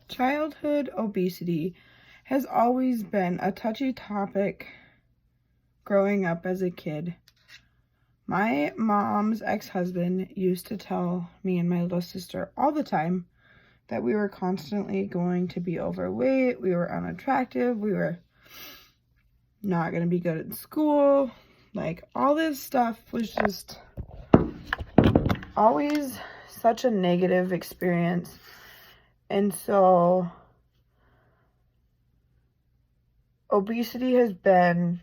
Childhood obesity has always been a touchy topic growing up as a kid. My mom's ex-husband used to tell me and my little sister all the time that we were constantly going to be overweight, we were unattractive, we were not going to be good at school. Like, all this stuff was just always such a negative experience. And so obesity has been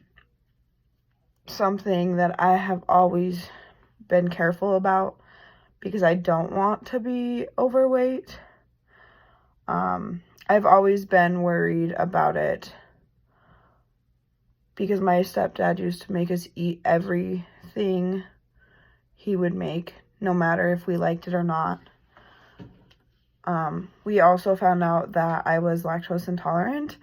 something that I have always been careful about because I don't want to be overweight. I've always been worried about it because my stepdad used to make us eat everything he would make, no matter if we liked it or not. We also found out that I was lactose intolerant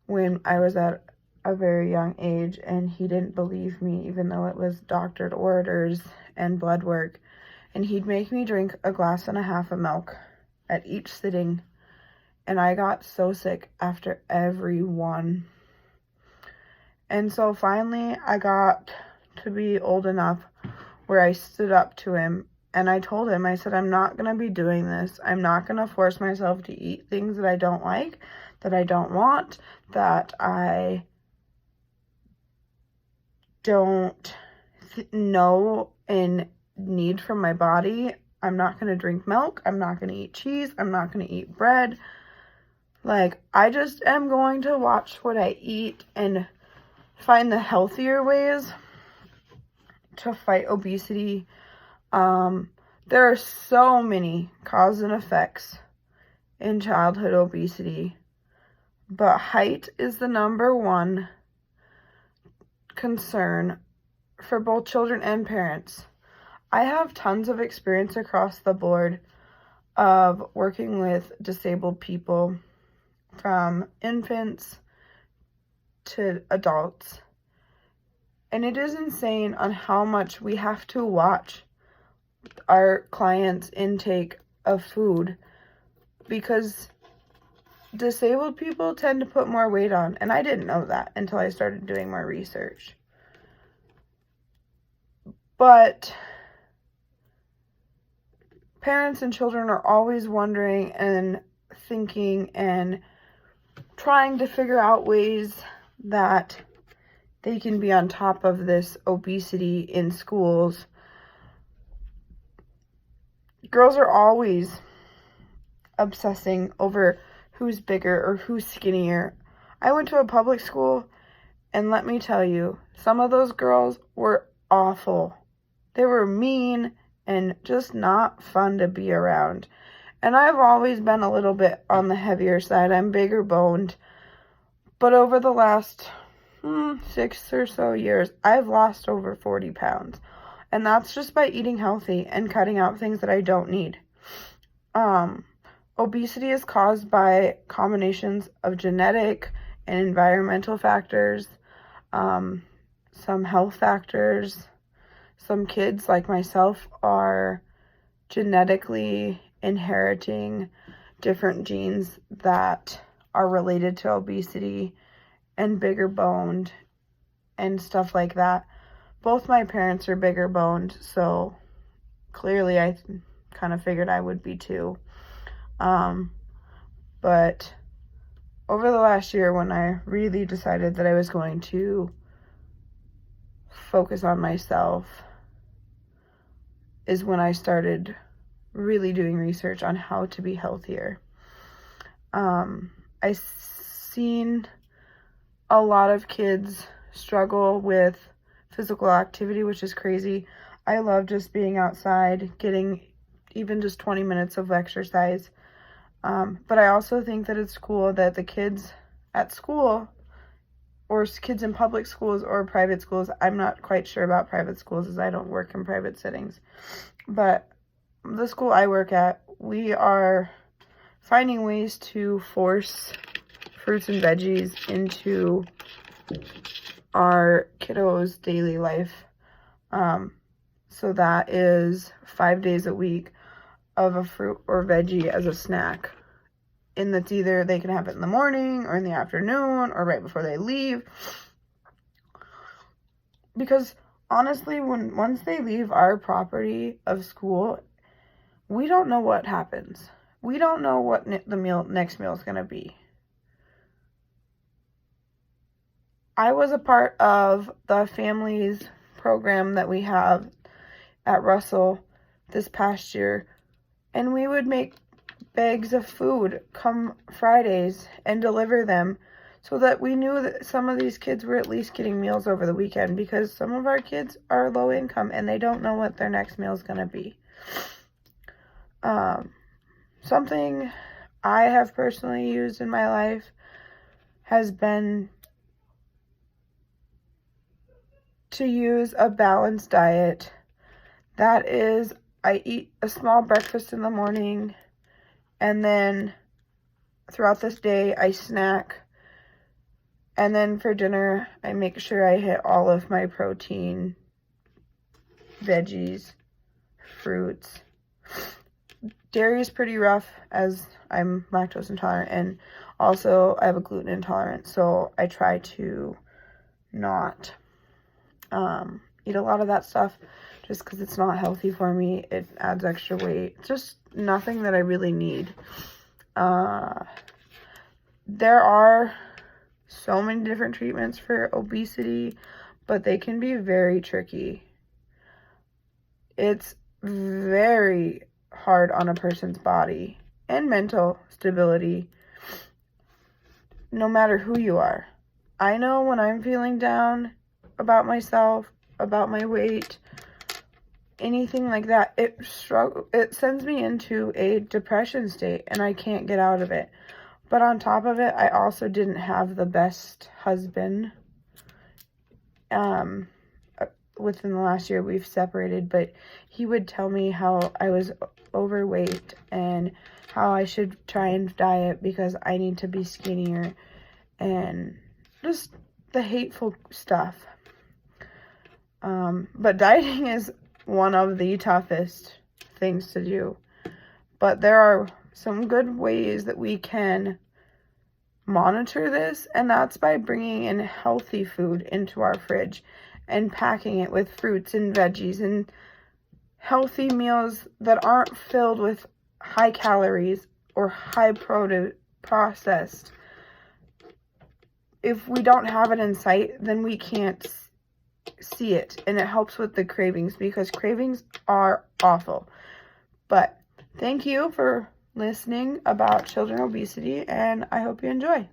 when I was at a very young age, and he didn't believe me, even though it was doctored orders and blood work. And he'd make me drink a glass and a half of milk at each sitting, and I got so sick after every one. And so finally I got to be old enough where I stood up to him and I told him, I said, I'm not going to be doing this. I'm not going to force myself to eat things that I don't like, that I don't want, that I don't know and need from my body. I'm not going to drink milk. I'm not going to eat cheese. I'm not going to eat bread. Like, I just am going to watch what I eat and find the healthier ways to fight obesity. There are so many causes and effects in childhood obesity, but height is the number one concern for both children and parents. I have tons of experience across the board of working with disabled people, from infants to adults. And it is insane on how much we have to watch our clients' intake of food, because disabled people tend to put more weight on. And I didn't know that until I started doing more research. But parents and children are always wondering and thinking and trying to figure out ways that they can be on top of this obesity in schools. Girls are always obsessing over who's bigger or who's skinnier. I went to a public school, and let me tell you, some of those girls were awful. They were mean and just not fun to be around. And I've always been a little bit on the heavier side. I'm bigger boned. But over the last 6 or so years, I've lost over 40 pounds. And that's just by eating healthy and cutting out things that I don't need. Obesity is caused by combinations of genetic and environmental factors, some health factors. Some kids, like myself, are genetically inheriting different genes that are related to obesity and bigger boned and stuff like that. Both my parents are bigger boned, so clearly I kind of figured I would be too. But over the last year, when I really decided that I was going to focus on myself, is when I started really doing research on how to be healthier. I've seen a lot of kids struggle with physical activity, which is crazy. I love just being outside, getting even just 20 minutes of exercise. But I also think that it's cool that the kids at school, or kids in public schools or private schools, I'm not quite sure about private schools as I don't work in private settings, but the school I work at, we are finding ways to force fruits and veggies into our kiddos' daily life. So that is 5 days a week of a fruit or veggie as a snack. and that's either they can have it in the morning or in the afternoon or right before they leave. Because honestly, once they leave our property of school, we don't know what happens. We don't know what the next meal is going to be. I was a part of the families program that we have at Russell this past year, and we would make bags of food come Fridays and deliver them so that we knew that some of these kids were at least getting meals over the weekend, because some of our kids are low income and they don't know what their next meal is going to be. Something I have personally used in my life has been to use a balanced diet. That is, I eat a small breakfast in the morning, and then throughout this day I snack, and then for dinner I make sure I hit all of my protein, veggies, fruits. Dairy is pretty rough as I'm lactose intolerant, and also I have a gluten intolerance, so I try to not eat a lot of that stuff just because it's not healthy for me. It adds extra weight. It's just nothing that I really need. There are so many different treatments for obesity, but they can be very tricky. It's very hard on a person's body and mental stability, no matter who you are. I know when I'm feeling down about myself, about my weight, anything like that, it sends me into a depression state and I can't get out of it. But on top of it, I also didn't have the best husband. Within the last year we've separated, but he would tell me how I was overweight and how I should try and diet because I need to be skinnier, and just the hateful stuff. But dieting is one of the toughest things to do. But there are some good ways that we can monitor this, and that's by bringing in healthy food into our fridge and packing it with fruits and veggies and healthy meals that aren't filled with high calories or high processed. If we don't have it in sight, then we can't see it, and it helps with the cravings, because cravings are awful. But thank you for listening about children obesity, and I hope you enjoy.